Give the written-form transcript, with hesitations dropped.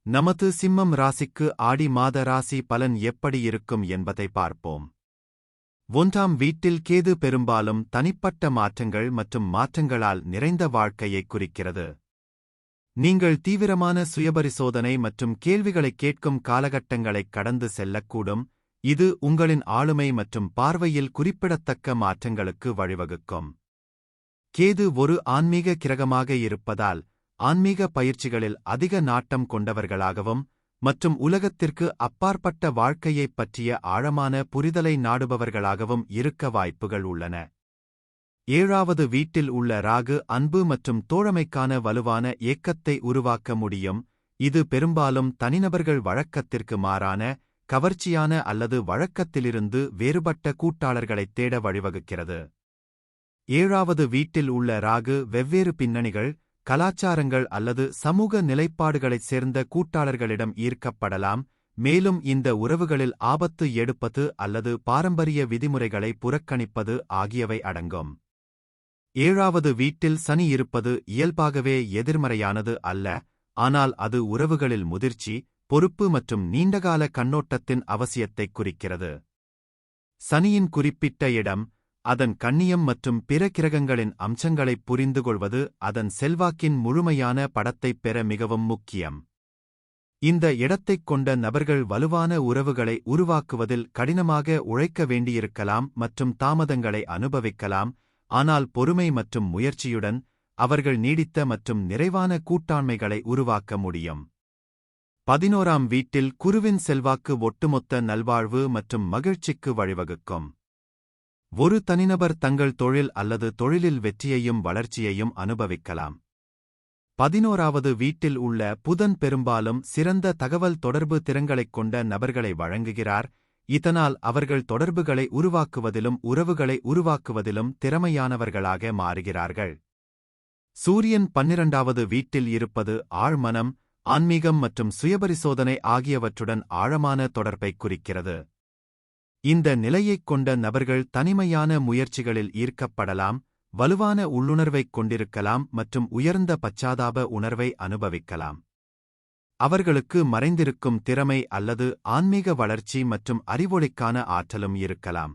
நமது சிம்மம் ராசிக்கு ஆடி மாத ராசி பலன் எப்படி இருக்கும் என்பதை பார்ப்போம். 1ஆம் வீட்டில் கேது பெரும்பாலும் தனிப்பட்ட மாற்றங்கள் மற்றும் மாற்றங்களால் நிறைந்த வாழ்க்கையைக் குறிக்கிறது. நீங்கள் தீவிரமான சுயபரிசோதனை மற்றும் கேள்விகளைக் கேட்கும் காலகட்டங்களைக் கடந்து செல்லக்கூடும். இது உங்களின் ஆளுமை மற்றும் பார்வையில் குறிப்பிடத்தக்க மாற்றங்களுக்கு வழிவகுக்கும். கேது ஒரு ஆன்மீக கிரகமாக இருப்பதால் ஆன்மீக பயிற்சிகளில் அதிக நாட்டம் கொண்டவர்களாகவும் மற்றும் உலகத்திற்கு அப்பாற்பட்ட வாழ்க்கையைப் பற்றிய ஆழமான புரிதலை நாடுபவர்களாகவும் இருக்க வாய்ப்புகள் உள்ளன. 7வது வீட்டில் உள்ள ராகு அன்பு மற்றும் தோழமைக்கான வலுவான ஏக்கத்தை உருவாக்க முடியும். இது பெரும்பாலும் தனிநபர்கள் வழக்கத்திற்கு மாறான, கவர்ச்சியான அல்லது வழக்கத்திலிருந்து வேறுபட்ட கூட்டாளர்களைத் தேட வழிவகுக்கிறது. 7வது வீட்டில் உள்ள ராகு வெவ்வேறு பின்னணிகள், கலாச்சாரங்கள் அல்லது சமூக நிலைப்பாடுகளைச் சேர்ந்த கூட்டாளர்களிடம் ஈர்க்கப்படலாம், மேலும் இந்த உறவுகளில் ஆபத்து எடுப்பது அல்லது பாரம்பரிய விதிமுறைகளை புறக்கணிப்பது ஆகியவை அடங்கும். 7வது வீட்டில் சனி இருப்பது இயல்பாகவே எதிர்மறையானது அல்ல, ஆனால் அது உறவுகளில் முதிர்ச்சி, பொறுப்பு மற்றும் நீண்டகால கண்ணோட்டத்தின் அவசியத்தைக் குறிக்கிறது. சனியின் குறிப்பிட்ட இடம், அதன் கண்ணியம் மற்றும் பிற கிரகங்களின் அம்சங்களைப் புரிந்துகொள்வது அதன் செல்வாக்கின் முழுமையான படத்தைப் பெற மிகவும் முக்கியம். இந்த இடத்தைக் கொண்ட நபர்கள் வலுவான உறவுகளை உருவாக்குவதில் கடினமாக உழைக்க வேண்டியிருக்கலாம் மற்றும் தாமதங்களை அனுபவிக்கலாம், ஆனால் பொறுமை மற்றும் முயற்சியுடன் அவர்கள் நீடித்த மற்றும் நிறைவான கூட்டாண்மைகளை உருவாக்க முடியும். 11ஆம் வீட்டில் குருவின் செல்வாக்கு ஒட்டுமொத்த நல்வாழ்வு மற்றும் மகிழ்ச்சிக்கு வழிவகுக்கும். ஒரு தனிநபர் தங்கள் தொழில் அல்லது தொழிலில் வெற்றியையும் வளர்ச்சியையும் அனுபவிக்கலாம். 11வது வீட்டில் உள்ள புதன் பெரும்பாலும் சிறந்த தகவல் தொடர்பு திறன்களைக் கொண்ட நபர்களை வழங்குகிறார், இதனால் அவர்கள் தொடர்புகளை உருவாக்குவதிலும் உறவுகளை உருவாக்குவதிலும் திறமையானவர்களாக மாறுகிறார்கள். சூரியன் 12வது வீட்டில் இருப்பது ஆழ்மனம், ஆன்மீகம் மற்றும் சுயபரிசோதனை ஆகியவற்றுடன் ஆழமான தொடர்பைக் குறிக்கிறது. இந்த நிலையைக் கொண்ட நபர்கள் தனிமையான முயற்சிகளில் ஈர்க்கப்படலாம், வலுவான உள்ளுணர்வைக் கொண்டிருக்கலாம் மற்றும் உயர்ந்த பச்சாதாப உணர்வை அனுபவிக்கலாம். அவர்களுக்கு மறைந்திருக்கும் திறமை அல்லது ஆன்மீக வளர்ச்சி மற்றும் அறிவொளிக்கான ஆற்றலும் இருக்கலாம்.